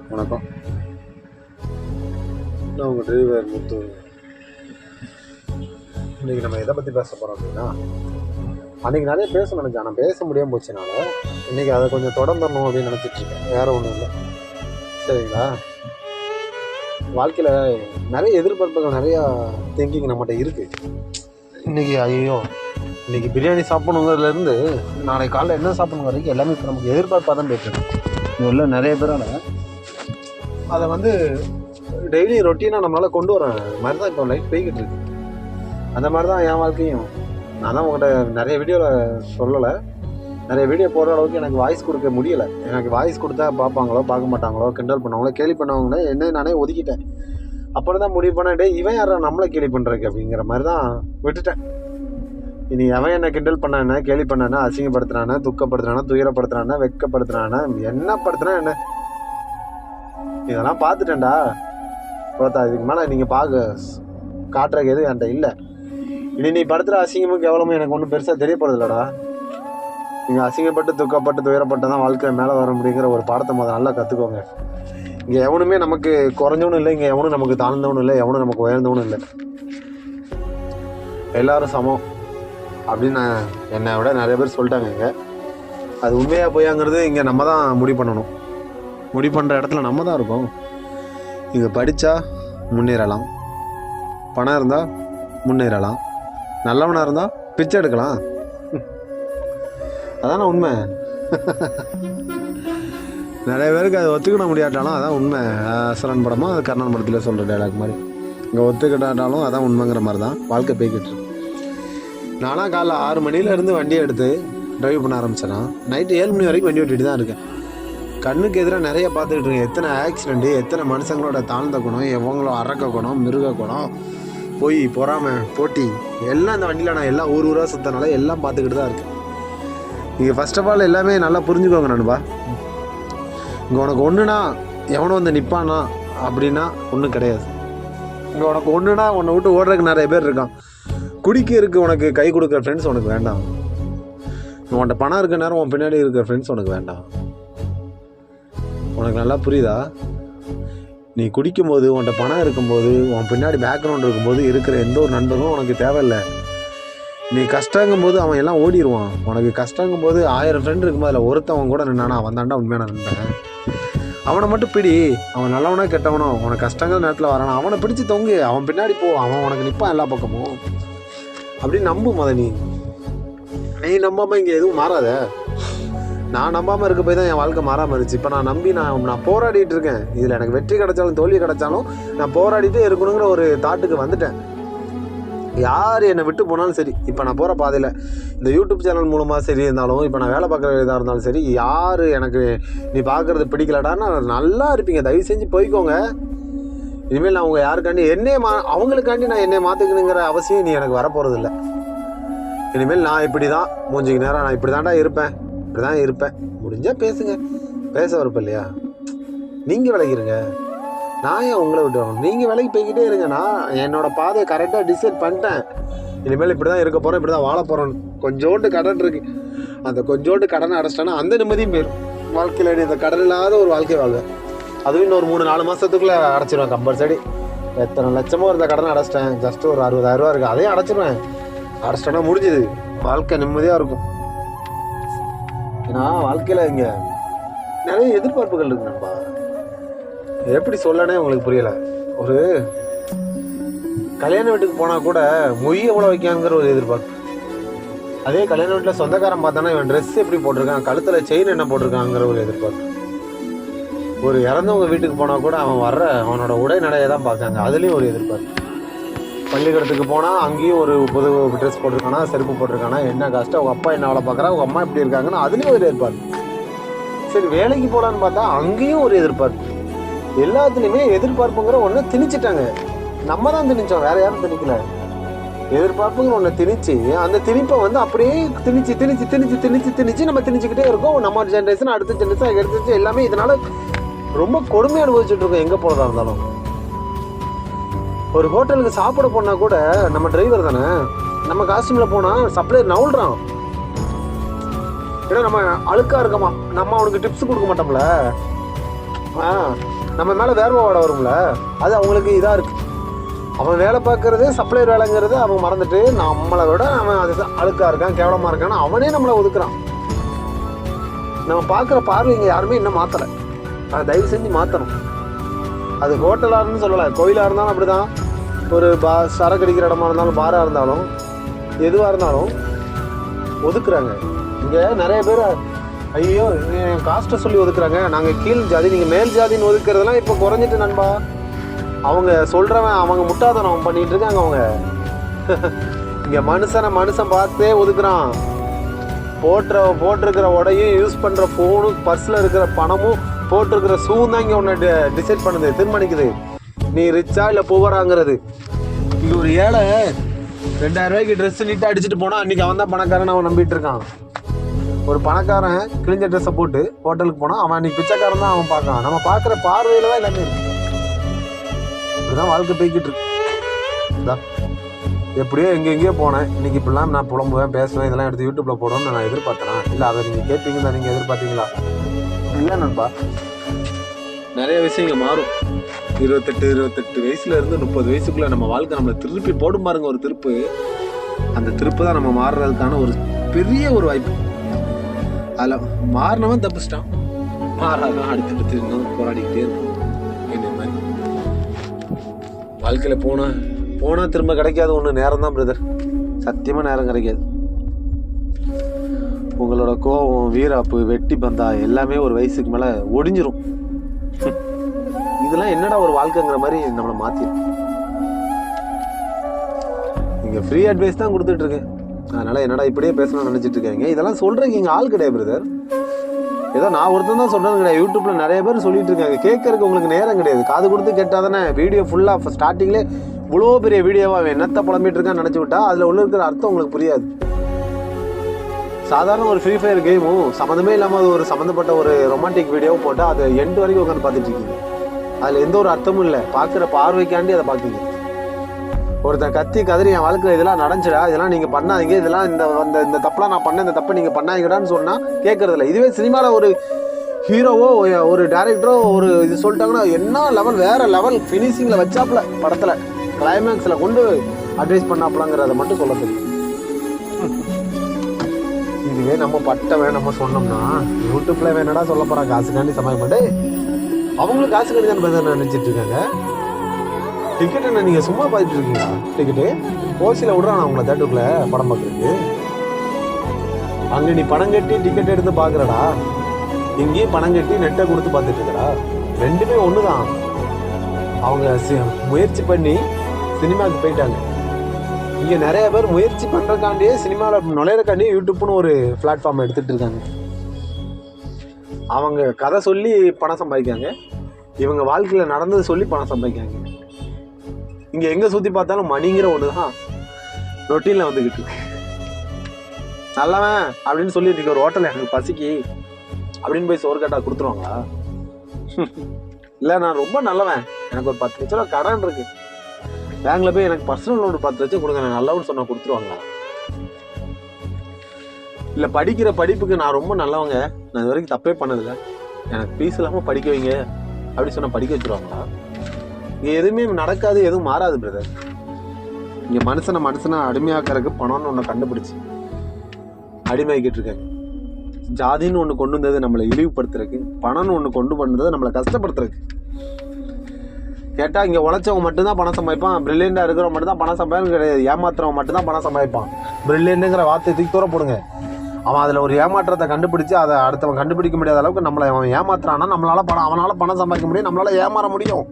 வணக்கம். நான் உங்கள் டிரைவர் முத்து. இன்றைக்கி நம்ம எதை பற்றி பேச போகிறோம் அப்படின்னா, அன்றைக்கி நிறைய பேச நினச்சேன். ஆனால் பேச முடியாமல் போச்சுனால இன்றைக்கி அதை கொஞ்சம் தொடர்ந்துடணும் அப்படின்னு நினச்சிட்ருக்கேன். வேறு ஒன்றும் இல்லை, சரிங்களா? வாழ்க்கையில் நிறைய எதிர்பார்ப்புகள், நிறையா திங்கிங் நம்மகிட்ட இருக்குது. இன்றைக்கி ஐயோ இன்றைக்கி பிரியாணி சாப்பிடணுங்கிறதுலேருந்து நாளைக்கு காலையில் என்ன சாப்பிடணுங்க வரைக்கும் எல்லாமே இப்போ நமக்கு எதிர்பார்ப்பாக தான் போயிட்டுருக்கு. இது உள்ள நிறைய பேரால் அதை டெய்லி ரொட்டீனாக நம்மளால் கொண்டு வர மாதிரி தான் இப்போ லைஃப் போய்கிட்டு இருக்கு. அந்த மாதிரி தான் என் வாழ்க்கையும். நான் தான் உங்கள்கிட்ட நிறைய வீடியோவில் சொல்லலை, நிறைய வீடியோ போடுற அளவுக்கு எனக்கு வாய்ஸ் கொடுக்க முடியலை. எனக்கு வாய்ஸ் கொடுத்தா பார்ப்பாங்களோ பார்க்க மாட்டாங்களோ, கிண்டல் பண்ணுவாங்களோ, கேலி பண்ணுவாங்களோ என்ன நானே ஒதுக்கிட்டேன். அப்புறம் தான் முடிவு பண்ண, இவன் யாரா நம்மளை கேலி பண்ணுறக்கு அப்படிங்கிற மாதிரி தான் விட்டுட்டேன். இனி அவன் என்ன கிண்டல் பண்ணானே, கேலி பண்ணானே, அசிங்கப்படுத்துறானே, துக்கப்படுத்துறானே, துயரப்படுத்துறானே, வெட்கப்படுத்துறானே, என்ன படுத்துனா என்ன, இதெல்லாம் பார்த்துட்டேன்டா பார்த்தா. இதுக்கு மேலே நீங்கள் காட்டுறக்கு எதுவும் என்கிட்ட இல்லை. இனி நீ படுத்துகிற அசிங்கமும் கேவலமும் எனக்கு ஒன்றும் பெருசாக தெரிய போகிறது இல்லைடா. நீங்கள் அசிங்கப்பட்டு துக்கப்பட்டு துயரப்பட்டு தான் வாழ்க்கை மேலே வர முடியுங்கிற ஒரு பாடத்தை முதல்ல நல்லா கற்றுக்கோங்க. இங்கே எவனுமே நமக்கு குறைஞ்சவனும் இல்லை, இங்கே எவனும் நமக்கு தாழ்ந்தவனும் இல்லை, எவனும் நமக்கு உயர்ந்தவனும் இல்லை. எல்லோரும் சமம் அப்படின்னு என்னை விட நிறைய பேர் சொல்லிட்டாங்க. இங்கே அது உண்மையாக போயாங்கிறது இங்கே நம்ம தான் முடிவு பண்ணணும். முடிவு பண்ணுற இடத்துல நம்ம தான் இருக்கோம். இங்கே படித்தா முன்னேறலாம், பணம் இருந்தால் முன்னேறலாம், நல்லவனாக இருந்தால் பிச்சை எடுக்கலாம். அதான உண்மை. நிறைய பேருக்கு அதை ஒத்துக்கிட முடியாட்டாலும் அதான் உண்மை. அசுரன் படமாக அது கர்ணன் படத்தில் சொல்கிற டைலாக் மாதிரி, இங்கே ஒத்துக்கிட்டாட்டாலும் அதான் உண்மைங்கிற மாதிரி தான் வாழ்க்கை போய்கிட்டு இருக்கு. நானாக காலைல 6 மணிலேருந்து வண்டியை எடுத்து ட்ரைவ் பண்ண ஆரம்பித்தேன்னா நைட்டு 7 மணி வரைக்கும் வண்டி ஓட்டிகிட்டு தான் இருக்கேன். கண்ணுக்கு எதிராக நிறைய பார்த்துக்கிட்டு இருக்கேன். எத்தனை ஆக்சிடெண்ட்டு, எத்தனை மனுஷங்களோட தாழ்ந்த குணம், எவங்களோ அரக்க குணம், மிருக குணம், போய் பொறாமை, போட்டி எல்லாம் இந்த வண்டியில் நான் எல்லாம் ஊராக சுற்றனால எல்லாம் பார்த்துக்கிட்டு தான் இருக்கேன். இங்கே ஃபர்ஸ்ட் ஆஃப் ஆல் எல்லாமே நல்லா புரிஞ்சுக்கோங்க நண்பா. இங்கே உனக்கு ஒன்றுனா எவனும் வந்து நிற்பானா அப்படின்னா ஒன்றும் கிடையாது. இங்கே உனக்கு ஒன்றுனா உன்னை விட்டு ஓடுறதுக்கு நிறைய பேர் இருக்கான். குடிக்க இருக்குது உனக்கு கை கொடுக்குற ஃப்ரெண்ட்ஸ் உனக்கு வேண்டாம். உன்கிட்ட பணம் இருக்க நேரம் உன் பின்னாடி இருக்கிற ஃப்ரெண்ட்ஸ் உனக்கு வேண்டாம். உனக்கு நல்லா புரியுதா? நீ குடிக்கும்போது, உன்கிட்ட பணம் இருக்கும்போது, உன் பின்னாடி பேக்ரவுண்ட் இருக்கும்போது இருக்கிற எந்த ஒரு நண்பரும் உனக்கு தேவையில்லை. நீ கஷ்டங்கும் போது அவன் எல்லாம் ஓடிடுவான். உனக்கு கஷ்டங்கும் போது 1000 ஃப்ரெண்ட் இருக்கும்போது அதில் ஒருத்தவன் கூட நின்னானா அவன் தாண்டா உண்மையான நண்பன். அவனை மட்டும் பிடி. அவன் நல்லவனோ கெட்டவனோ உனக்கு கஷ்டங்கிற நேரத்தில் வரானா அவனை பிடிச்சி தொங்கு, அவன் பின்னாடி போ, அவன் உனக்கு நிற்பான் எல்லா பக்கமும். அப்படின்னு நம்பு. நீ நம்பாமல் இங்கே எதுவும் மாறாத. நான் நம்பாமல் இருக்க போய் தான் என் வாழ்க்கை மாறாமல் இருந்துச்சு. இப்போ நான் நம்பி நான் போராடிட்டு இருக்கேன். இதில் எனக்கு வெற்றி கிடைச்சாலும் தோல்வி கிடைச்சாலும் நான் போராடிட்டே இருக்கணுங்கிற ஒரு தாட்டுக்கு வந்துட்டேன். யார் என்னை விட்டு போனாலும் சரி, இப்போ நான் போகிற பாதையில் இந்த யூடியூப் சேனல் மூலமாக சரி இருந்தாலும், இப்போ நான் வேலை பார்க்குற இதாக இருந்தாலும் சரி, யார் எனக்கு நீ பார்க்குறது பிடிக்கலடான்னு நல்லா இருப்பீங்க. தயவு செஞ்சு போய்க்கோங்க. இனிமேல் நான் உங்கள் யாருக்காண்டி அவங்களுக்காண்டி நான் என்னை மாற்றிக்கணுங்கிற அவசியம் நீ எனக்கு வரப்போகிறது இல்லை. இனிமேல் நான் இப்படி தான் மூஞ்சிக்கு நேரம் நான் இப்படி தாண்டா இருப்பேன், இப்படி தான் இருப்பேன். முடிஞ்சால் பேசுங்க, பேச வரப்போ இல்லையா? நீங்கள் விலகிருங்க. நான் ஏன் உங்களை விட்டு வரணும்? நீங்கள் விலகி போய்கிட்டே இருங்க. நான் என்னோடய பாதையை கரெக்டாக டிசைட் பண்ணிட்டேன். இனிமேல் இப்படி தான் இருக்க போகிறோம், இப்படி தான் வாழ போகிறோம். கொஞ்சோண்டு கடன் இருக்குது, அந்த கொஞ்சோண்டு கடனை அடைச்சிட்டேன்னா அந்த நிம்மதியும் போயிடும். வாழ்க்கையில் இந்த கடன் இல்லாத ஒரு வாழ்க்கை வாழ்வேன். அதுவும் இன்னொரு 3-4 மாதத்துக்குள்ளே அடைச்சிடுவேன் கம்பல்சரி. எத்தனை லட்சமோ இருந்த கடனை அடைச்சிட்டேன். ஜஸ்ட் ஒரு 60,000 ரூபா இருக்குது, அதையும் அடைச்சிடுவேன். அடைச்சிட்டோன்னா முடிஞ்சுது, வாழ்க்கை நிம்மதியாக இருக்கும். ஏன்னா வாழ்க்கையில் இங்கே நிறைய எதிர்பார்ப்புகள் இருக்கு நண்பா. எப்படி சொல்லனே உங்களுக்கு புரியலை. ஒரு கல்யாண வீட்டுக்கு போனால் கூட மொய் எவ்வளோ வைக்காங்கிற ஒரு எதிர்பார்ப்பு. அதே கல்யாண வீட்டில் சொந்தக்காரன் பார்த்தானா இவன் ட்ரெஸ் எப்படி போட்டிருக்கான், கழுத்தில் செயின் என்ன போட்டிருக்காங்கிற ஒரு எதிர்பார்ப்பு. ஒரு இறந்தவங்க வீட்டுக்கு போனால் கூட அவனோட உடை நடையை தான் பார்க்காங்க, அதுலேயும் ஒரு எதிர்பார்ப்பு. பள்ளிக்கூடத்துக்கு போனால் அங்கேயும் ஒரு புது ட்ரெஸ் போட்டிருக்கானா, செருப்பு போட்டிருக்கானா, என்ன கஷ்டம், அவங்க அப்பா என்ன வேலை பார்க்குறா, அவங்க அம்மா எப்படி இருக்காங்கன்னு அதுலேயும் ஒரு எதிர்பார்ப்பு. சரி வேலைக்கு போகலான்னு பார்த்தா அங்கேயும் ஒரு எதிர்பார்ப்பு. எல்லாத்துலேயுமே எதிர்பார்ப்புங்கிற ஒன்று திணிச்சிட்டாங்க. நம்ம தான் திணிச்சோம், வேறு யாரும் திணிக்கல. எதிர்பார்ப்புங்கிற ஒன்று திணிச்சு அந்த திணிப்பை அப்படியே திணிச்சு நம்ம திணிச்சுக்கிட்டே இருக்கோம். நம்ம ஜென்ரேஷன் அடுத்த ஜென்ரேஷன் எடுத்துச்சு எல்லாமே இதனால் ரொம்ப கொடுமையாக அனுபவிச்சுட்டு இருக்கோம். எங்கே போகிறதா இருந்தாலும் ஒரு ஹோட்டலுக்கு சாப்பிட போனால் கூட நம்ம டிரைவர் தானே, நம்ம காஸ்டியூமில் போனால் சப்ளையர் நவுல்றான். ஏன்னா நம்ம அழுக்காக இருக்கமா, நம்ம அவனுக்கு டிப்ஸ் கொடுக்க மாட்டோம்ல. நம்ம மேலே வேர்வை ஓட வரும்ல, அது அவங்களுக்கு இதாக இருக்குது. அவன் வேலை பார்க்குறது சப்ளையர் வேலைங்கிறது அவங்க மறந்துட்டு நம்மளை விட அவன் அது அழுக்காக இருக்கான், கேவலமாக இருக்கான்னு அவனே நம்மளை ஒதுக்குறான். நம்ம பார்க்குற பார்வை இங்கே யாருமே இன்னும் மாற்றலை. அதை தயவு செஞ்சு மாற்றணும். அது ஹோட்டலாக இருந்து சொல்லலை, கோயிலாக இருந்தாலும் அப்படி தான். ஒரு சரக்கு அடிக்கிற இடமா இருந்தாலும், பாராக இருந்தாலும், எதுவாக இருந்தாலும் ஒதுக்குறாங்க. இங்கே நிறைய பேர் ஐயோ காஸ்ட்டை சொல்லி ஒதுக்குறாங்க. நாங்கள் கீழ் ஜாதி, நீங்கள் மேல் ஜாதின்னு ஒதுக்குறதுலாம் இப்போ குறைஞ்சிட்டு நண்பா. அவங்க சொல்கிறவன் அவங்க முட்டாதனம் பண்ணிகிட்டு இருக்காங்க. அவங்க இங்கே மனுஷன் பார்த்தே ஒதுக்குறான். போட்டிருக்கிற உடையும், யூஸ் பண்ணுற ஃபோனும், பர்ஸில் இருக்கிற பணமும், போட்டிருக்கிற ஷூவும் தான் இங்கே ஒன்று டிசைட் பண்ணுது, தீர்மானிக்குது நீ ரிச்சா இல்லை புவராங்கிறது. இங்கே ஒரு ஏழை 2000 ரூபாய்க்கு ட்ரெஸ் நீட்டாக அடிச்சுட்டு போனால் அன்றைக்கி அவன் தான் பணக்காரன் அவன் நம்பிட்டு இருக்கான். ஒரு பணக்காரன் கிழிஞ்ச ட்ரெஸ்ஸை போட்டு ஹோட்டலுக்கு போனால் அவன் அன்றைக்கி பிச்சைக்காரன் தான் அவன் பார்க்கான். நம்ம பார்க்குற பார்வையில் தான் எல்லாமே இருக்கு. இப்படிதான் வாழ்க்கை போய்கிட்டு இருக்கு. எப்படியோ எங்கெங்கேயோ போனேன், இன்றைக்கி இப்படிலாம் நான் புலம்புவேன், பேசுவேன், இதெல்லாம் எடுத்து யூடியூப்பில் போடணும்னு நான் எதிர்பார்த்தேனா? இல்லை அதை நீங்கள் கேட்பீங்க தான், நீங்கள் எதிர்பார்த்தீங்களா? இல்லை நண்பா, நிறைய விஷயங்கள் மாறும். 28 வயசுலேருந்து 30 வயசுக்குள்ளே நம்ம வாழ்க்கை நம்மளை திருப்பி போடும் பாருங்க ஒரு திருப்பு. அந்த திருப்பு தான் நம்ம மாறுறதுக்கான ஒரு பெரிய ஒரு வாய்ப்பு. அதில் மாறினவன் தப்பிச்சிட்டான், மாறாதான் அடுத்தடுத்து இன்னும் போராடிக்கிட்டே இருக்கும். என்ன மாதிரி வாழ்க்கையில் போனால் திரும்ப கிடைக்காது ஒன்று, நேரம் தான் பிரதர். சத்தியமாக நேரம் கிடைக்காது. உங்களோட கோபம், வீராப்பு, வெட்டி பந்தா எல்லாமே ஒரு வயசுக்கு மேலே ஒடிஞ்சிரும். இதெல்லாம் என்னடா ஒரு வாழ்க்கைங்கிற மாதிரி நம்மளை மாற்றிடும். இங்கே ஃப்ரீ அட்வைஸ் தான் கொடுத்துட்டு இருக்கேன். அதனால் என்னடா இப்படியே பேசணும்னு நினச்சிட்டு இருக்காங்க. இதெல்லாம் சொல்கிறேங்க இங்கே ஆள் கிடையாது பிரதர். ஏதோ நான் ஒருத்தன் தான் சொல்கிறது கிடையாது. யூடியூப்பில் நிறைய பேர் சொல்லிட்டு இருக்காங்க. கேட்கறதுக்கு உங்களுக்கு நேரம் கிடையாது. காது கொடுத்து கேட்டால் தானே வீடியோ ஃபுல்லாக ஸ்டார்டிங்லேயே இவ்வளோ பெரிய வீடியோவாக என்னத்தை புலம்பிட்டு இருக்கான்னு நினச்சி விட்டா அதில் உள்ள இருக்கிற அர்த்தம் உங்களுக்கு புரியாது. சாதாரண ஒரு ஃப்ரீ ஃபயர் கேமும் சம்மந்தமே இல்லாமல் அது ஒரு சம்மந்தப்பட்ட ஒரு ரொமான்டிக் வீடியோவும் போட்டால் அது எண்டு வரைக்கும் உட்காந்து பார்த்துட்டு இருக்கீங்க. அதில் எந்த ஒரு அர்த்தமும் இல்லை. பார்க்குற பார்வைக்காண்டி அதை பார்க்கிங்க. ஒருத்தன் கத்தி கதறி என் வாழ்க்கையில் இதெல்லாம் நடந்துச்சுடா, இதெல்லாம் நீங்கள் பண்ணாதீங்க, இதெல்லாம் இந்த தப்பெலாம் நான் பண்ணேன், இந்த தப்பை நீங்கள் பண்ணாதீங்கடான்னு சொன்னால் கேட்குறதில்ல. இதுவே சினிமாவில் ஒரு ஹீரோவோ ஒரு டேரக்டரோ ஒரு இது சொல்லிட்டாங்கன்னா என்ன லெவல், வேறு லெவல் ஃபினிஷிங்கில் வச்சாப்புல படத்தில் கிளைமேக்ஸில் கொண்டு அட்வைஸ் பண்ணாப்புலாங்கிறத மட்டும் சொல்ல தெரியும். இதுவே நம்ம பட்டவன் நம்ம சொன்னோம்னா யூடியூப்பில் வேணடா சொல்ல போகிறான் காசுக்காண்டி சமயம் பண்ணி. அவங்களும் காசு கட்டி தான் நினச்சிட்டு இருக்காங்க. டிக்கெட் என்ன நீங்கள் சும்மா பார்த்துட்டு இருக்கீங்களா? டிக்கெட்டு ஓசியில் விட்றான் அவங்கள தேட்டருக்குள்ளே படம் பார்க்குறதுக்கு. அங்கே நீ பணம் கட்டி டிக்கெட் எடுத்து பார்க்குறடா, இங்கேயும் பணம் கட்டி நெட்டை கொடுத்து பார்த்துட்டு இருக்கடா. ரெண்டுமே ஒன்று தான். அவங்க முயற்சி பண்ணி சினிமாவுக்கு போயிட்டாங்க. இங்கே நிறைய பேர் முயற்சி பண்ணுறக்காண்டியே சினிமாவில் நுழையிறக்காண்டியே யூடியூப்னு ஒரு பிளாட்ஃபார்ம் எடுத்துகிட்டு இருக்காங்க. அவங்க கதை சொல்லி பணம் சம்பாதிக்காங்க, இவங்க வாழ்க்கையில் நடந்தது சொல்லி பணம் சம்பாதிக்காங்க. இங்கே எங்கே சுற்றி பார்த்தாலும் மணிங்கிற ஒன்று தான் ரொட்டீனில் வந்துக்கிட்டு இருக்கு. நல்லவன் அப்படின்னு சொல்லி இன்றைக்கி ஒரு ஹோட்டலில் எனக்கு பசிக்கு அப்படின்னு போய் சோறு கேட்டால் கொடுத்துருவாங்களா? இல்லை நான் ரொம்ப நல்லவன், எனக்கு ஒரு 10 லட்ச ரூபா கடன் இருக்கு, பேங்க்ல போய் எனக்கு பர்சனல் லோன் 10 லட்சம் கொடுங்க நான் நல்லவன்னு சொன்னால் கொடுத்துருவாங்களா? இல்லை படிக்கிற படிப்புக்கு நான் ரொம்ப நல்லவங்க, நான் இது வரைக்கும் தப்பே பண்ணதில்லை, எனக்கு ஃபீஸ் இல்லாமல் படிக்க வைங்க அப்படி சொன்னால் படிக்க வச்சுருவாங்களா? இங்கே எதுவுமே நடக்காது, எதுவும் மாறாது பிரதர். இங்கே மனுஷனை அடிமையாக்கிறதுக்கு பணம்னு ஒன்று கண்டுபிடிச்சி அடிமையாக்கிட்டு இருக்காங்க. ஜாதின்னு ஒன்று கொண்டு வந்தது நம்மளை இழிவுபடுத்துறதுக்கு, பணம்னு ஒன்று கொண்டு வந்தது நம்மளை கஷ்டப்படுத்துறதுக்கு. கேட்டால் இங்கே உழைச்சவங்க மட்டும்தான் பணம் சம்பாதிப்பான், பிரில்லியண்டாக இருக்கிறவங்க மட்டும்தான் பணம் சம்பாதிக்கும் கிடையாது. ஏமாத்துறவங்க மட்டும்தான் பணம் சம்பாதிப்பான். பிரில்லியண்ட்டுங்கிற வார்த்தை தூக்கி தூர போடுங்க. அவன் அதில் ஒரு ஏமாற்றத்தை கண்டுபிடிச்சு அதை அடுத்தவன் கண்டுபிடிக்க முடியாத அளவுக்கு நம்மளை அவன் ஏமாத்துறான்னா அவனால் பணம் சம்பாதிக்க முடியும், நம்மளால் ஏமாற முடியும்.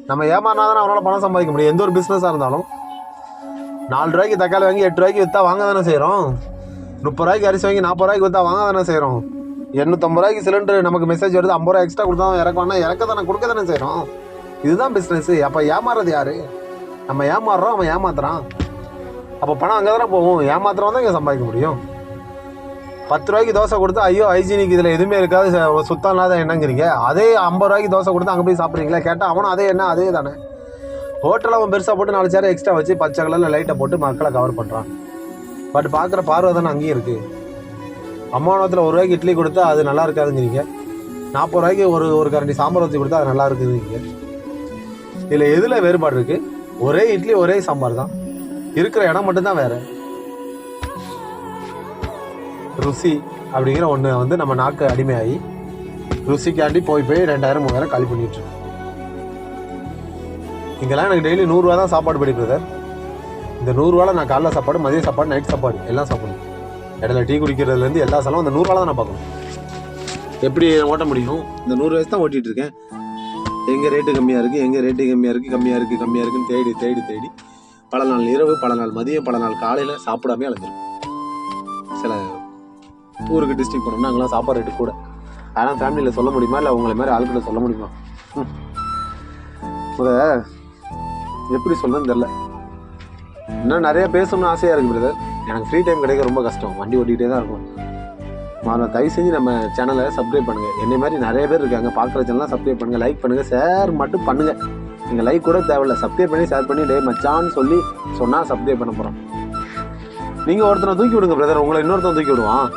நம்ம ஏமாறினாதானே அவனால் பணம் சம்பாதிக்க முடியும். எந்த ஒரு பிஸ்னஸாக இருந்தாலும் 4 ரூபாய்க்கு தக்காளி வாங்கி 8 ரூபாய்க்கு விற்றா வாங்க தானே செய்கிறோம். 30 ரூபாய்க்கு அரிசி வாங்கி 40 ரூபாய்க்கு விற்றா வாங்க தானே செய்கிறோம். 850 ரூபாய்க்கு சிலிண்டர் நமக்கு மெசேஜ் வருது, 50 ரூபா எக்ஸ்ட்ரா கொடுத்தா இறக்குவானா, இறக்க தானே கொடுக்க தானே செய்கிறோம். இதுதான் பிஸ்னஸ். அப்போ ஏமாறுறது யாரு? நம்ம ஏமாறுறோம், அவன் ஏமாத்துறான். அப்போ பணம் அங்கே தானே போகும். ஏமாத்துறவன் தான் இங்கே சம்பாதிக்க முடியும். 10 ரூபாய்க்கு தோசை கொடுத்தா ஐயோ ஹைஜீனிக் இதில் எதுவுமே இருக்காது, சுத்தம் இல்லாத என்னங்கிறீங்க. அதே 50 ரூபாய்க்கு தோசை கொடுத்து அங்கே போய் சாப்பிட்றீங்களா? கேட்டால் அவனும் அதே என்ன அதே தானே. ஹோட்டலில் அவன் பெருசாக போட்டு 4 சேரை எக்ஸ்ட்ரா வச்சு பச்சை கலரில் லைட்டை போட்டு மக்களை கவர் பண்ணுறான். பட் பார்க்குற பார்வை தானே அங்கேயும் இருக்குது. அம்மாவனத்தில் 1 ரூபாய்க்கு இட்லி கொடுத்தா அது நல்லா இருக்காதுங்கிறீங்க. 40 ரூபாய்க்கு ஒரு கரண்டி சாம்பார் வச்சு கொடுத்தா அது நல்லா இருக்குது. இங்கே இதில் எதில் வேறுபாடு இருக்குது? ஒரே இட்லி ஒரே சாம்பார் தான், இருக்கிற இடம் மட்டும்தான் வேறு. ருசி அப்படிங்கிற ஒன்று வந்து நம்ம நாக்கு அடிமையாகி ருசிக்காண்டி போய் 2000-3000 காலி பண்ணிட்டு இருக்கோம். இங்கெல்லாம் எனக்கு டெய்லி 100 ரூபா தான் சாப்பாடு படி பிரதர். இந்த 100 ரூபாவில் நான் காலைல சாப்பாடு, மதிய சாப்பாடு, நைட் சாப்பாடு எல்லாம் சாப்பிடணும். இடையில டீ குடிக்கிறதுலேருந்து எல்லா செலவும் அந்த 100 ரூபாவில் தான் நான் பார்க்கணும். எப்படி ஓட்ட முடியும்? இந்த 100 வயசு தான் ஓட்டிகிட்டு இருக்கேன். எங்கே ரேட்டு கம்மியாக இருக்குது, எங்கே ரேட்டு கம்மியாக இருக்குன்னு தேடி தேடி தேடி பல நாள் இரவு, பல நாள் மதியம், பல நாள் காலையில் சாப்பிடாமே அழைஞ்சிரும். சில ஊருக்கு டிஸ்ட்ரிக்ட் போனோம்னா அங்கெல்லாம் சாப்பாடு ரேட்டு கூட. ஆனால் ஃபேமிலியில் சொல்ல முடியுமா, இல்லை உங்களை மாதிரி ஆட்களை சொல்ல முடியுமா? எப்படி சொல்றதுன்னு தெரியல. இன்னும் நிறைய பேசணும்னு ஆசையாக இருக்குது பிரதர். எனக்கு ஃப்ரீ டைம் கிடைக்க ரொம்ப கஷ்டம், வண்டி ஓட்டிகிட்டே தான் இருக்கும். தயவு செஞ்சு நம்ம சேனலை சப்ஸ்கிரைப் பண்ணுங்கள். என்னை மாதிரி நிறைய பேர் இருக்காங்க, பார்க்குற சேனலாம் சப்ஸ்கிரைப் பண்ணுங்கள், லைக் பண்ணுங்கள், ஷேர் மட்டும் பண்ணுங்கள். நீங்கள் லைக் கூட தேவையில்லை, சப்ஸ்கிரைப் பண்ணி ஷேர் பண்ணி டே மச்சான்னு சொல்லி சொன்னால் சப்ஸ்கிரைப் பண்ண போகிறோம். நீங்கள் ஒருத்தனை தூக்கி விடுங்க பிரதர், உங்களை இன்னொருத்தனை தூக்கி விடுவான்.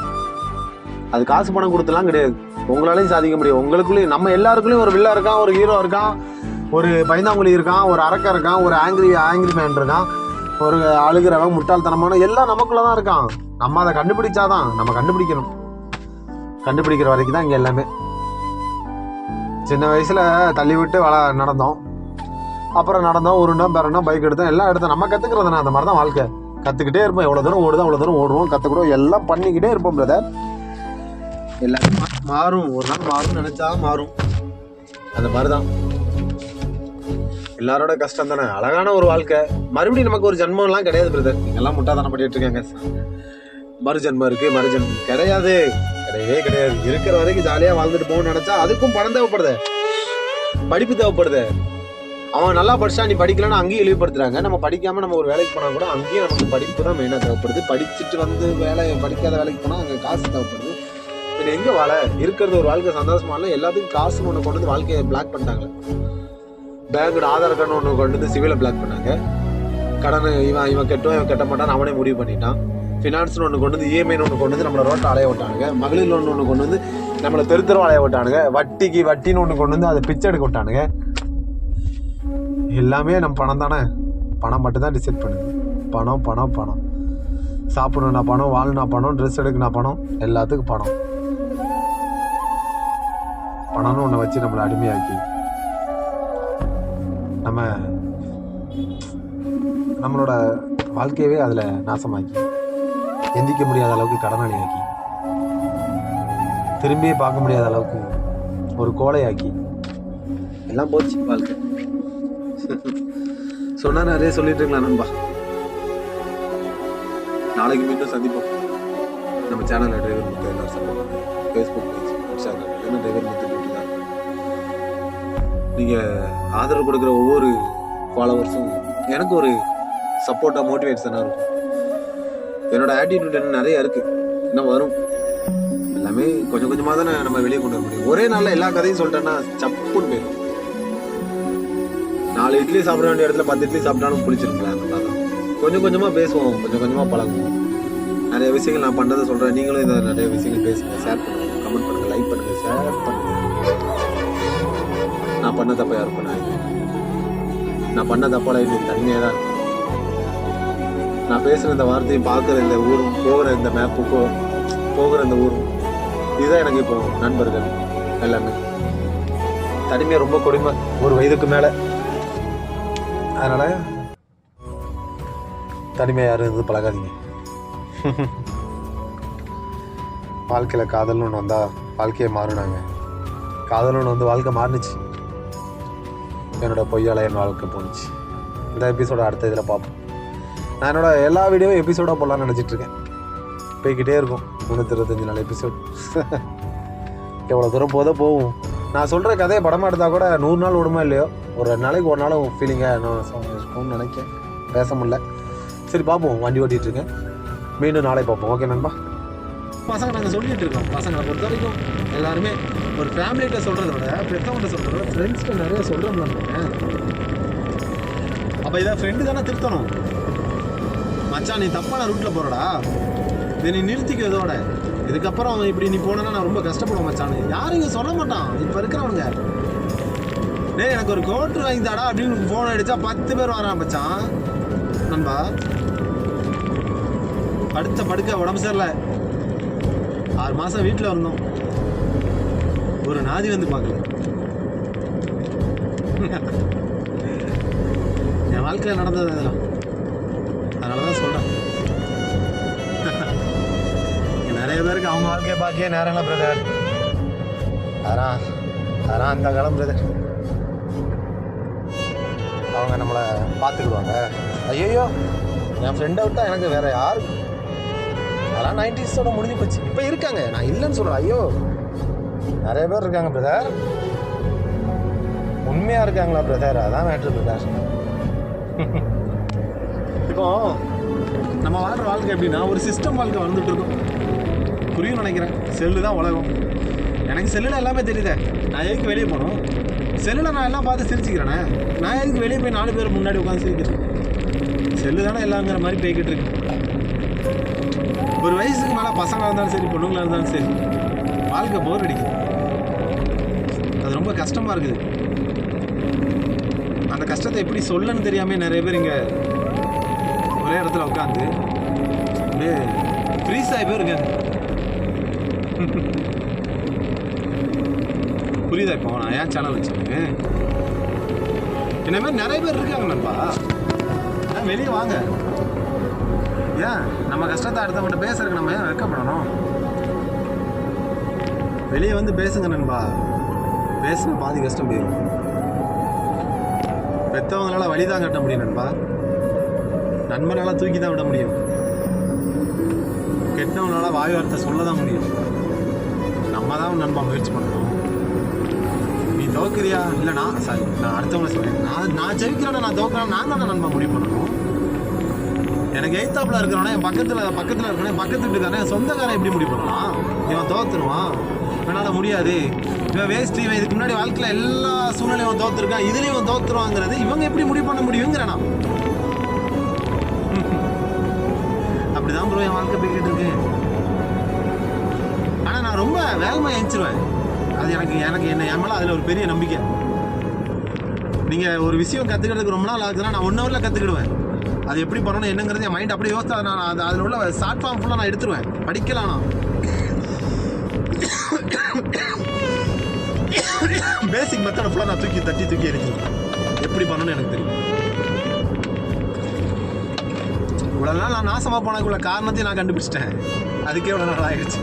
அது காசு பணம் கொடுத்துலாம் கிடையாது, உங்களாலையும் சாதிக்க முடியும். உங்களுக்குள்ளேயும் நம்ம எல்லாருக்குள்ளேயும் ஒரு வில்லா இருக்கான், ஒரு ஹீரோ இருக்கான், ஒரு பயந்தாங்குழி இருக்கான், ஒரு அரக்கன் இருக்கான், ஒரு ஆங்கிரி மேன் இருக்கான், ஒரு அழுகிறவன், முட்டாள்தனமான எல்லாம் நமக்குள்ள தான் இருக்கான். நம்ம அதை கண்டுபிடிச்சாதான், நம்ம கண்டுபிடிக்கணும். கண்டுபிடிக்கிற வரைக்கும் தான் இங்கே எல்லாமே. சின்ன வயசில் தள்ளி விட்டு நடந்தோம், அப்புறம் நடந்தோம், உருண்டோம், பிறந்தோம், பைக் எடுத்தோம், எல்லாம் எடுத்தோம். நம்ம கற்றுக்கிறதுனா அந்த மாதிரி தான் வாழ்க்கை. கற்றுக்கிட்டே இருப்போம். எவ்வளோ தூரம் ஓடுதோம் அவ்வளோ தூரம் ஓடுவோம், கற்றுக்கிடுவோம், எல்லாம் பண்ணிக்கிட்டே இருப்போம் பிரதர். எல்லாரும் மாறும், ஒரு நாள் மாறும் நினச்சா மாறும். அந்த மாதிரி தான் எல்லாரோட கஷ்டம் தானே. அழகான ஒரு வாழ்க்கை. மறுபடியும் நமக்கு ஒரு ஜென்மம்லாம் கிடையாது பிரதர். நீங்கெல்லாம் முட்டாதானே பண்ணிட்டு இருக்காங்க. மறுஜென்மம் இருக்குது, மறுஜென்மம் கிடையாது, கிடையவே கிடையாது. இருக்கிற வரைக்கும் ஜாலியாக வாழ்ந்துட்டு போகணும்னு நினச்சா அதுக்கும் பணம் தேவைப்படுது, படிப்பு தேவைப்படுது. அவன் நல்லா படிச்சா நீ படிக்கலன்னு அங்கேயும் இழிவுபடுத்துறாங்க. நம்ம படிக்காமல் நம்ம ஒரு வேலைக்கு போனால் கூட அங்கேயும் நமக்கு படிப்பு தான் மெயினாக தேவைப்படுது. படிச்சுட்டு வந்து படிக்காத வேலைக்கு போனால் அங்கே காசு தேவைப்படுது. பின்ன எங்கே வாழ இருக்கிறது? ஒரு வாழ்க்கை சந்தோஷமா இல்லை, எல்லாத்துக்கும் காசுன்னு ஒன்று கொண்டு வந்து வாழ்க்கையை பிளாக் பண்ணிட்டாங்க. பேங்கோட ஆதார் கார்டு ஒன்று கொண்டு வந்து சிவிலை பிளாக் பண்ணாங்க. கடன் இவன் கெட்டோம், இவன் கட்ட மாட்டான் அவனே முடிவு பண்ணிட்டான். ஃபினான்ஸ்னு ஒன்று கொண்டு வந்து, இஎம்ஐன்னு ஒன்று கொண்டு வந்து நம்மளை ரோட்டை அலைய விட்டானுங்க. மகளிர் லோன் ஒன்று கொண்டு வந்து நம்மளை தெருத்தரும் அலைய விட்டானுங்க. வட்டின்னு ஒன்று கொண்டு வந்து அதை பிச்சை எடுக்க விட்டானுங்க. எல்லாமே நம்ம பணம் தானே. பணம் மட்டும்தான் டிசைட் பண்ணுது. பணம் பணம் பணம். சாப்பிடணும்னா பணம், வாழணும்னா பணம், ட்ரெஸ் எடுக்கணும்னா பணம், எல்லாத்துக்கும் பணம். பணம்னு ஒன்றை வச்சு நம்மளை அடிமையாக்கி நம்மளோட வாழ்க்கையவே அதில் நாசமாக்கி, எந்திக்க முடியாத அளவுக்கு கடனாளி ஆக்கி, திரும்பியே பார்க்க முடியாத அளவுக்கு ஒரு கோழையாக்கி எல்லாம் போச்சு வாழ்க்கை. சொன்னா நிறைய சொல்லிட்டு இருக்கலாம் நண்பா. நாளைக்கு மீண்டும் சந்திப்போம். நம்ம சேனலில் டிரைவர் முத்து எல்லாரும் சப்போர்ட், ஃபேஸ்புக் பேஜ், இன்ஸ்டாகிராம் என்ன டிரைவர் முத்து போட்டு தான். நீங்கள் ஆதரவு கொடுக்குற ஒவ்வொரு ஃபாலோவர்ஸும் எனக்கு ஒரு சப்போர்ட்டாக மோட்டிவேஷனாக இருக்கும். என்னோட ஆட்டிடியூட் என்ன நிறைய இருக்குது, இன்னும் வரும். எல்லாமே கொஞ்சம் கொஞ்சமாக தானே நம்ம வெளியே கொண்டு வர முடியும். ஒரே நாளில் எல்லா கதையும் சொல்லிட்டேன்னா சப்புன்னு போயிடும். 4 இட்லி சாப்பிட வேண்டிய இடத்துல 10 இட்லி சாப்பிட்டாலும் பிடிச்சிருங்களா? அந்த மாதிரி தான் கொஞ்சம் கொஞ்சமாக பேசுவோம், கொஞ்சம் கொஞ்சமாக பழகுவோம். நிறைய விஷயங்கள் நான் பண்ணுறதை சொல்கிறேன், நீங்களும் இதை நிறைய விஷயங்கள் பேசுங்க, ஷேர் பண்ணுங்கள், கமெண்ட் பண்ணுங்கள், லைக் பண்ணுங்கள், ஷேர் பண்ணுங்கள். நான் பண்ண தப்பா யாரும் பண்ணாங்க. நான் பண்ண தப்பால இன்னும் தனிமையாக தான் இருக்கும். நான் பேசுகிற இந்த வார்த்தையும், பார்க்குற இந்த ஊரும், போகிற இந்த மேப்புக்கும், போகிற இந்த ஊரும், இதுதான் எனக்கு இப்போ நண்பர்கள் எல்லாமே. தனிமையாக ரொம்ப கொடுமை, ஒரு வயதுக்கு மேலே. அதனால் தனிமையாக யாரும் இருந்து பழகாதீங்க. வாழ்க்கையில் காதல்னு ஒன்று வந்தால் வாழ்க்கையை மாறினாங்க. காதல்னு ஒன்று வந்து வாழ்க்கை மாறினுச்சு. என்னோட பொய்யால் என் வாழ்க்கை போணுச்சு. இந்த எபிசோட அடுத்த இதில் பார்ப்போம். நான் என்னோட எல்லா வீடியோவும் எபிசோடாக போடலான்னு நினச்சிட்ருக்கேன். போய்கிட்டே இருக்கும் 325 நாள் எபிசோட். எவ்வளோ தூரம் போகும். நான் சொல்கிற கதையை படமாக எடுத்தால் கூட 100 நாள் விடுமா இல்லையோ, ஒரு 2 நாளைக்கு ஒரு நாளும் ஃபீலிங்காக என்ன நினைக்கிறேன். பேச முடியல. சரி பார்ப்போம். வண்டி ஓட்டிகிட்ருக்கேன். மீண்டும் நாளை பார்ப்போம். ஓகே நண்பா. பசங்க நாங்கள் சொல்லிகிட்டு இருக்கோம். பசங்களை பொறுத்த வரைக்கும் எல்லாருமே ஒரு ஃபேமிலிகிட்ட சொல்கிறத விட, பெற்றவங்கிட்ட சொல்கிறத விட, ஃப்ரெண்ட்ஸ்கிட்ட நிறைய சொல்கிறோம்ல. அப்போ இதை ஃப்ரெண்டு தானே திருத்தணும். மச்சான் நீ தப்பான ரூட்டில் போகிறடா, இதை நீ நிறுத்திக்கிறதோட இதுக்கப்புறம் இப்படி நீ போனா நான் ரொம்ப கஷ்டப்படுவேன் மச்சானு. யாரும் இங்கே சொல்ல மாட்டான் இப்போ இருக்கிறவனுங்க. டேய் எனக்கு ஒரு கோட்டு வாங்கி தாடா அப்படின்னு ஃபோன் அடித்தா 10 பேர் வரான் மச்சான். நண்பா படுக்க உடம்பு சரியில்லை, 6 மாதம் வீட்டில் இருந்தோம், ஒரு நாதி வந்து பார்க்கல. என் வாழ்க்கையில் நடந்தது அதெல்லாம். அதனால தான் சொல்கிறேன், நிறைய பேருக்கு அவங்க வாழ்க்கையை பார்க்கவே நேரம் இல்லை பிரதர். அதெல்லாம் அந்த காலம் பிரதர். அவங்க நம்மளை பார்த்துக்கிடுவாங்க. ஐயோ என் ஃப்ரெண்டை விட்டா எனக்கு வேறு யாரு, அதெல்லாம் 90s முடிஞ்சு போச்சு. இப்போ இருக்காங்க, நான் இல்லைன்னு சொல்கிறேன். ஐயோ நிறைய பேர் இருக்காங்க பிரதர், உண்மையாக இருக்காங்களா பிரதர்? அதான் மேட்ரு பிரதர். இப்போ நம்ம வாழ்கிற வாழ்க்கை எப்படின்னா ஒரு சிஸ்டம் வாழ்க்கை வந்துட்டு இருக்கோம். புரியும் நினைக்கிறேன். செல்லு தான் உலகம். எனக்கு செல்லில் எல்லாமே தெரியுதே. நான் எதுக்கு வெளியே போகணும்? செல்லில் நான் எல்லாம் பார்த்து சிரிச்சுக்கிறேனே. நான் எதுக்கு வெளியே போய் 4 பேர் முன்னாடி உட்காந்து சிரிக்கிறேன்? செல்லு தானே எல்லாங்கிற மாதிரி போய்கிட்டு இருக்கு. ஒரு வயசுக்கு மேலே பசங்களாக இருந்தாலும் சரி, பொண்ணுங்களாக இருந்தாலும் சரி, வாழ்க்கை போர் அடிக்குது. அது ரொம்ப கஷ்டமாக இருக்குது. அந்த கஷ்டத்தை எப்படி சொல்லன்னு தெரியாமல் நிறைய பேர் இங்கே ஒரே இடத்துல உட்காந்து அப்படியே ஃப்ரீஸ் ஆகி போய் இருக்காங்க. புரியுதா? இப்போ நான் ஏன் சேனல் வச்சுருக்கேன்? என்ன மாதிரி நிறைய பேர் இருக்காங்க நண்பா. ஏன் வெளியே வாங்க. ஏன் நம்ம கஷ்டத்தை அடுத்தவங்கிட்ட பேசுறதுக்கு நம்ம ஏன் வெட்கப்படணும்? வெளியே வந்து பேசுங்க நண்பா. பேசுனா பாதி கஷ்டம் போயிடும். பெற்றவங்களால வழி தான் கட்ட முடியும் நண்பா. நண்பனால தூக்கி தான் விட முடியும். கெட்டவங்களால வாய் வார்த்தை சொல்ல தான் முடியும். நம்ம தான் நண்பா முயற்சி பண்ணணும். நீ தோக்குறியா? இல்லை நான் அடுத்தவங்களை சொல்கிறேன். நான் ஜெயிக்கிறேன்னா நான் தோக்குறேன், நான் தானே நண்பா முடிவு பண்ணணும். எனக்கு எய்த்தாப்பில் இருக்கிறவனே என் பக்கத்தில் இருக்கிறவனே பக்கத்து வீட்டுக்காரன் என் சொந்தக்காரன் எப்படி முடிவு பண்ணலாம்? இவன் தோத்துருவான், இவனால் முடியாது, இவன் வேஸ்ட், இவன் இதுக்கு முன்னாடி வாழ்க்கையில் எல்லா சூழ்நிலையும் இவன் தோத்துருக்கான், இதுலேயும் இவன் தோத்துருவாங்கிறது இவங்க எப்படி முடிவு பண்ண முடியுங்கிறேன் நான். அப்படி தான் ப்ரோ என் வாழ்க்கை போய்கிட்டு இருக்கு. ஆனால் நான் ரொம்ப வேகமாக எழுந்திருவேன். அது எனக்கு என் மேலே அதில் ஒரு பெரிய நம்பிக்கை. நீங்கள் ஒரு விஷயம் கற்றுக்கிறதுக்கு ரொம்ப நாள் ஆகுதுன்னா நான் 1 ஹவரில் கற்றுக்கிடுவேன். அது எப்படி பண்ணணும் என்னங்கிறது என் மைண்ட் அப்படியே யோசித்தா நான் அதில் உள்ள ஷார்ட் ஃபார்ம் ஃபுல்லாக நான் எடுத்துருவேன். படிக்கலாம். நான் பேசிக் மெத்தடை ஃபுல்லாக நான் தூக்கி எரிஞ்சிருவேன். எப்படி பண்ணணும்னு எனக்கு தெரியும். இவ்வளோ நாள் நான் நாசமாக போனதுக்குள்ள காரணத்தையும் நான் கண்டுபிடிச்சிட்டேன். அதுக்கே இவ்வளோ நாள் ஆகிடுச்சு.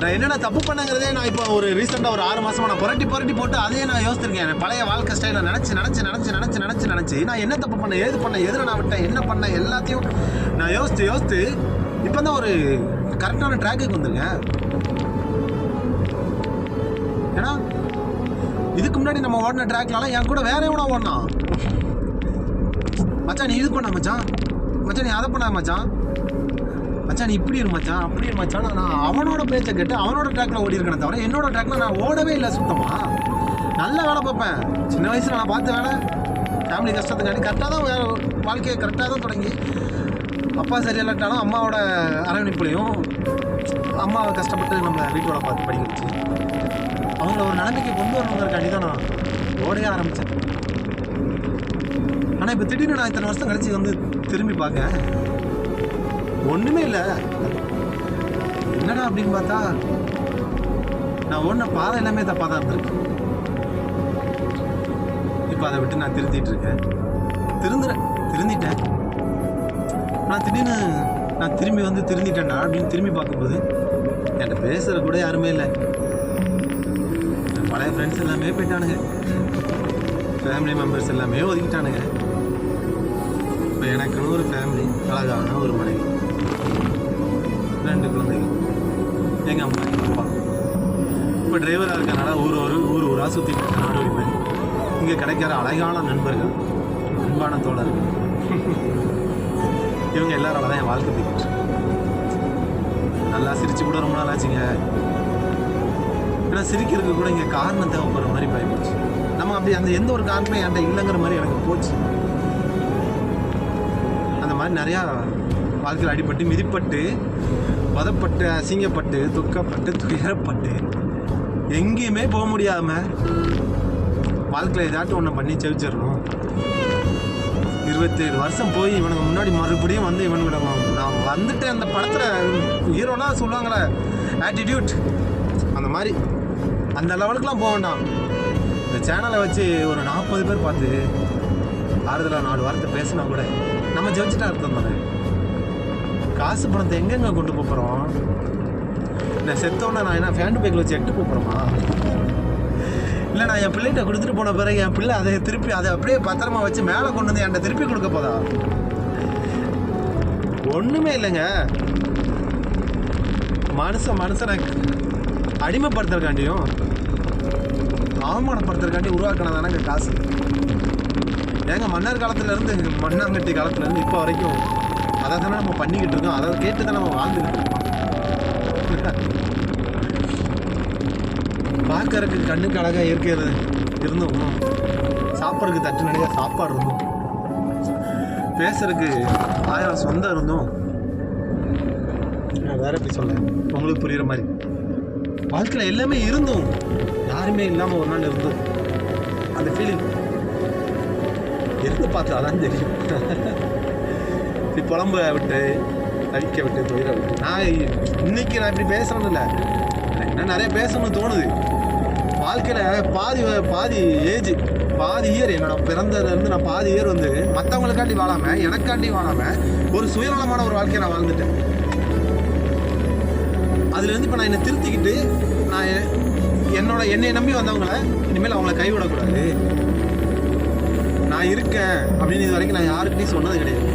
நான் என்னென்ன தப்பு பண்ணங்கிறதே நான் இப்போ ஒரு ரீசெண்டாக ஒரு 6 மாதமாக நான் புரட்டி போட்டு அதையே நான் யோசிச்சிருக்கேன். பழைய வாழ்க்கை ஸ்டைலை நினச்சி நான் என்ன தப்பு பண்ணேன், ஏது பண்ணேன், எதில் நான் விட்டேன், என்ன பண்ணேன், எல்லாத்தையும் நான் யோசித்து இப்போ தான் ஒரு கரெக்டான ட்ராக்குக்கு வந்துருக்கேன். ஏன்னா இதுக்கு முன்னாடி நம்ம ஓடின ட்ராக்லாம் என் கூட வேற எவனா ஓடனான். மச்சான் நீ இது பண்ண மச்சான் நீ அதை பண்ண மச்சான் நீ இப்படி இரு மச்சான், அப்படி இரு மச்சான். நான் அவனோட பேச்சை கேட்டு அவனோட ட்ராக்ல ஓடி இருக்கேன் தவிர என்னோட ட்ராக்ல நான் ஓடவே இல்லை. சுத்தமாக நல்ல வேலை பார்ப்பேன். சின்ன வயசில் நான் பார்த்த வேலை ஃபேமிலி கஷ்டத்துக்காண்டி கரெக்டாக தான் வாழ்க்கையை கரெக்டாக தான் தொடங்கி அப்பா சரியில்லாட்டாலும் அம்மாவோட அரவணைப்புலையும் அம்மாவை கஷ்டப்பட்டு நம்ம வீட்டோட பார்த்து படிக்க வச்சு அவங்கள ஒரு நிலைமைக்கு கொண்டு வரணுங்கிறக்காண்டி தான் நான் ஓடையே ஆரம்பித்தேன். ஆனால் இப்போ திடீர்னு நான் இத்தனை வருஷம் கழிச்சு வந்து திரும்பி பார்க்க ஒன்றுமே இல்லை. என்னடா அப்படின்னு பார்த்தா நான் ஓடின பாதை எல்லாமே தப்பாக தான் இருந்திருக்கு. இப்போ அதை விட்டு நான் திருந்திட்டேன். நான் திடீர்னு நான் திரும்பி வந்து திருந்திட்டேன்டா அப்படின்னு திரும்பி பார்க்கும்போது என்கிட்ட பேசுகிற கூட யாருமே இல்லை. பழைய ஃப்ரெண்ட்ஸ் எல்லாமே போயிட்டானுங்க, ஃபேமிலி மெம்பர்ஸ் எல்லாமே ஒதுக்கிட்டானுங்க. இப்போ எனக்குன்னு ஒரு ஃபேமிலி, அழகான ஒரு மனைவி, 2 குழந்தைகள், எங்கள் அம்மா எங்கள் அப்பா. இப்போ டிரைவராக இருக்கனால ஊராக சுற்றிட்டு இருக்க நாடோடி போய் இங்கே கிடைக்கிற அழகான நண்பர்கள், அன்பான தோழர்கள், இவங்க எல்லாரால தான் என் வாழ்க்கை போய்கிட்டு. நல்லா சிரிச்சு கூட ரொம்ப நாள் ஆச்சுங்க. ஏன்னா சிரிக்கிறதுக்கு கூட இங்கே காரணம் தேவைப்படுற மாதிரி போயிடுச்சு. நம்ம அப்படி அந்த எந்த ஒரு காரணமே என்கிட்ட இல்லைங்கிற மாதிரி எனக்கு போச்சு. அந்த மாதிரி நிறையா வாழ்க்கையில் அடிபட்டு மிதிப்பட்டு பதப்பட்டு, அசிங்கப்பட்டு, துக்கப்பட்டு, துயரப்பட்டு, எங்கேயுமே போக முடியாமல் வாழ்க்கையில் ஏதாட்டும் ஒன்று பண்ணி செவிச்சிடணும். 27 வருஷம் போய் இவனுக்கு முன்னாடி மறுபடியும் வந்து இவனுக்கு நான் வந்துட்டு அந்த படத்தில் ஹீரோலாம் சொல்லுவாங்களே ஆட்டிடியூட், அந்த மாதிரி அந்த லெவலுக்குலாம் போக வேண்டாம். இந்த சேனலை வச்சு ஒரு 40 பேர் பார்த்து ஆறுதலாக 4 வாரத்தை பேசினா கூட நம்ம ஜெயிச்சுட்டா அர்த்தம் தானே. காசு பணத்தை எங்கெங்க கொண்டு போகிறோம்? இந்த செத்தோன்னா நான் என்ன ஃபேண்ட் பேக்கில் வச்சு எட்டு போகிறோமா? இல்லை நான் என் பிள்ளைகிட்ட கொடுத்துட்டு போன பிறகு என் பிள்ளை அதை திருப்பி அதை அப்படியே பத்திரமா வச்சு மேலே கொண்டு வந்து என்கிட்ட திருப்பி கொடுக்க போதா? ஒன்றுமே இல்லைங்க. மனுஷனை அடிமைப்படுத்துறதுக்காண்டியும் அவமானப்படுத்துறதுக்காண்டி உருவாக்கினதானங்க காசு. ஏங்க மன்னர் காலத்துலேருந்து மண்ணாங்கட்டி காலத்துலேருந்து இப்போ வரைக்கும் அதை தானே நம்ம பண்ணிக்கிட்டு இருக்கோம். அதை கேட்டு தான் நம்ம வாழ்ந்துக்கிட்டு இருக்கோம். பார்க்கறதுக்கு கண்ணுக்கு அழகாக இருக்கிறது இருந்தும், சாப்பிட்றதுக்கு தட்டு நிறையா சாப்பாடு இருந்தும், பேசுறதுக்கு 1000 சொந்தம் இருந்தும், நான் வேற எப்படி சொல்ல உங்களுக்கு புரியுற மாதிரி வாழ்க்கையில் எல்லாமே இருந்தும் யாருமே இல்லாமல் ஒரு நாள் இருந்தும் அந்த ஃபீலிங் இருந்து பார்த்தா அதான் தெரியும். புலம்ப விட்டு தவிக்க விட்டு தொழில விட்டு நான் இன்னைக்கு இப்படி பேசுறேன்னு இல்லை, எனக்கு நிறைய பேசணும்னு தோணுது. வாழ்க்கையில் பாதி ஏஜ் பாதி இயர் என்னோட பிறந்ததுலேருந்து நான் பாதி இயர் வந்து மற்றவங்களுக்காண்டி வாழாமல் எனக்காண்டி வாழாமல் ஒரு சுயநலமான ஒரு வாழ்க்கையை நான் வாழ்ந்துட்டேன். அதுலேருந்து இப்போ நான் என்னை திருத்திக்கிட்டு நான் என்னை நம்பி வந்தவங்கள இனிமேல் அவங்கள கைவிடக்கூடாது, நான் இருக்கேன் அப்படின்னு இது வரைக்கும் நான் யாருக்கிட்டையும் சொன்னது கிடையாது.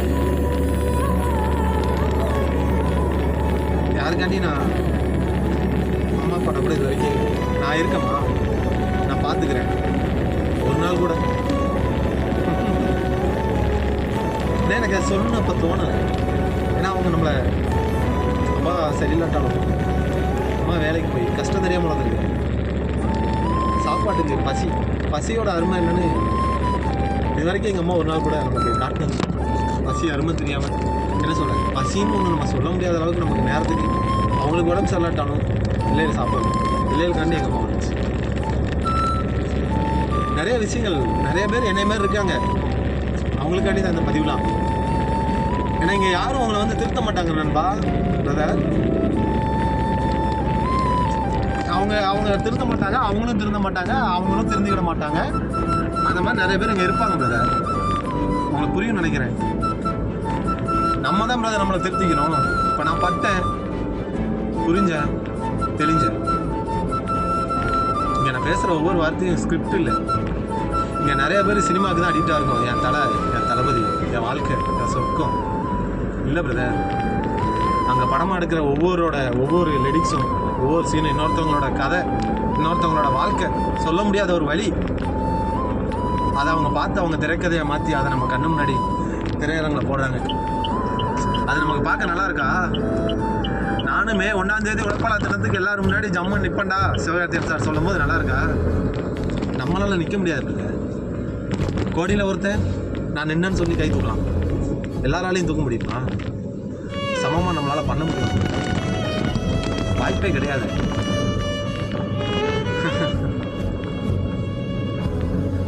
யாருக்காண்டி நான் அம்மா அப்பா கூட இது வரைக்கும் நான் இருக்கேம்மா, நான் பார்த்துக்கிறேன் ஒரு நாள் கூட எனக்கு அது சொல்லணும் அப்போ தோணலை. ஏன்னா அவங்க நம்மளை அப்பா சரியில்லாட்டாலும் அம்மா வேலைக்கு போய் கஷ்டம் தெரியாமல் வளர்ந்துருக்கு. சாப்பாட்டுக்கு பசியோட அருமை என்னன்னு இது வரைக்கும் எங்கள் அம்மா ஒரு நாள் கூட நமக்கு காட்டினது. பசி அருமை தெரியாமல் என்ன சொல்கிறேன், பசின்னு ஒன்று நம்ம சொல்ல முடியாத அளவுக்கு நமக்கு நேரத்துக்கு அவங்களுக்கு உடம்பு சரியில்லாட்டாலும் பிள்ளைகள் சாப்பிடணும், பிள்ளைகளுக்காண்டி எங்கள் அம்மா வந்துச்சு. நிறைய விஷயங்கள் நிறைய பேர் என்னை மாதிரி இருக்காங்க, அவங்களுக்காண்டி தான் இந்த பதிவுலாம். ஏன்னா இங்கே யாரும் அவங்கள வந்து திருத்த மாட்டாங்க நண்பா பிரதர். அவங்க திருத்த மாட்டாங்க, அவங்களும் திருந்த மாட்டாங்க, அவங்களும் திருந்திக்கிட மாட்டாங்க. அந்த மாதிரி நிறைய பேர் இங்கே இருப்பாங்க பிரதர். உங்களுக்கு புரியும் நினைக்கிறேன். நம்ம தான் பிரதர் நம்மளை திருத்திக்கணும். இப்போ நான் பட்டேன், புரிஞ்சேன், தெளிஞ்சேன். இங்கே நான் பேசுகிற ஒவ்வொரு வார்த்தையும் ஸ்கிரிப்ட் இல்லை. இங்கே நிறைய பேர் சினிமாவுக்கு தான் அடிக்டாக இருக்கும். என் தளபதி, என் வாழ்க்கை, என் சொர்க்கம் இல்லை பிரதர். அங்கே படமாக எடுக்கிற ஒவ்வொரு லிரிக்ஸும், ஒவ்வொரு சீனும் இன்னொருத்தவங்களோட கதை, இன்னொருத்தவங்களோட வாழ்க்கை, சொல்ல முடியாத ஒரு வழி. அதை அவங்க பார்த்து அவங்க திரைக்கதையை மாற்றி அதை நம்ம கண்ணு முன்னாடி திரையரங்கில் போடுறாங்க. அது நமக்கு பார்க்க நல்லா இருக்கா? நானுமே 1ஆம் தேதி உழைப்பாளர் தினத்துக்கு எல்லாரும் முன்னாடி ஜம்மு நிற்பண்டா சிவகார்த்திகேயன் சார் சொல்லும் போது நல்லா இருக்கா? நம்மளால நிற்க முடியாது. கோடியில் ஒருத்தன் நான் நின்னேன்னு சொல்லி கை தூக்கலாம், எல்லாராலையும் தூக்க முடியுமா? சமமாக நம்மளால் பண்ண முடியும்? வாய்ப்பே கிடையாது.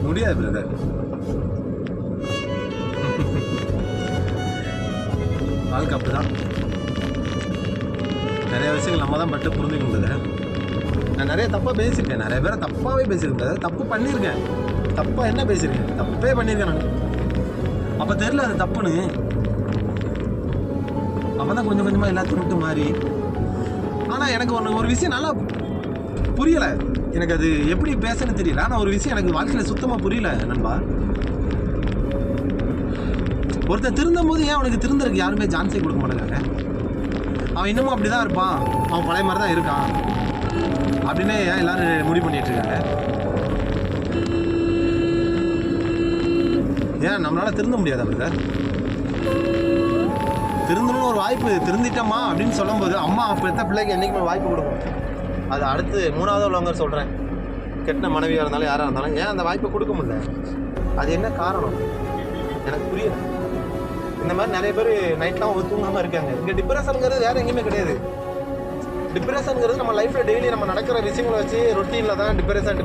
முடியாது பிரதர். வாழ்க்கை அப்படிதான். நிறைய விஷயங்கள் நம்ம தான் பட்டு புரிஞ்சுக்க முடியாது. நான் நிறைய தப்பாக பேசியிருக்கேன், நிறைய பேரை தப்பாகவே பேசியிருக்கேன், தப்பு பண்ணியிருக்கேன். தப்பாக என்ன பேசியிருக்கேன்? தப்பே பண்ணியிருக்கேன் நான். அப்போ தெரியல அது தப்புன்னு. அப்போ தான் கொஞ்சம் கொஞ்சமாக எல்லாத்தையும் விட்டு மாறி. ஆனால் எனக்கு ஒரு விஷயம் நல்லா புரியலை. எனக்கு அது எப்படி பேசணும்னு தெரியல. ஆனால் ஒரு விஷயம் எனக்கு வாழ்க்கையில் சுத்தமாக புரியல நண்பா. ஒருத்தன் திருந்தும் போது ஏன் அவனுக்கு திருந்தருக்கு யாருமே சான்ஸே கொடுக்க மாட்டேங்கிறாங்க? அவன் இன்னமும் அப்படி தான் இருப்பான், அவன் பழைய மாதிரி தான் இருக்கான் அப்படின்னே ஏன் எல்லாரும் முடிவு பண்ணிட்டு இருக்காங்க? ஏன் நம்மளால திருந்த முடியாது? அவருக்கு திருந்தணும்னு ஒரு வாய்ப்பு, திருந்திட்டம்மா அப்படின்னு சொல்லும்போது அம்மா பெற்ற பிள்ளைக்கு என்றைக்குமே வாய்ப்பு கொடுக்கும். அது அடுத்து 3வது உள்ளவங்க சொல்கிறேன், கெட்ட மனைவியாக இருந்தாலும் யாராக இருந்தாலும் ஏன் அந்த வாய்ப்பை கொடுக்க முடியல? அது என்ன காரணம் எனக்கு புரியல. இந்த மாதிரி நிறைய பேர் நைட்லாம் தூங்காமல் இருக்காங்க. இங்கே டிப்ரெஷனுங்கிறது வேறு எங்கேயுமே கிடையாது. டிப்ரெஷனுங்கிறது நம்ம லைஃப்பில் டெய்லி நம்ம நடக்கிற விஷயங்களை வச்சு ரொட்டீனில் தான் டிப்ரெஷன்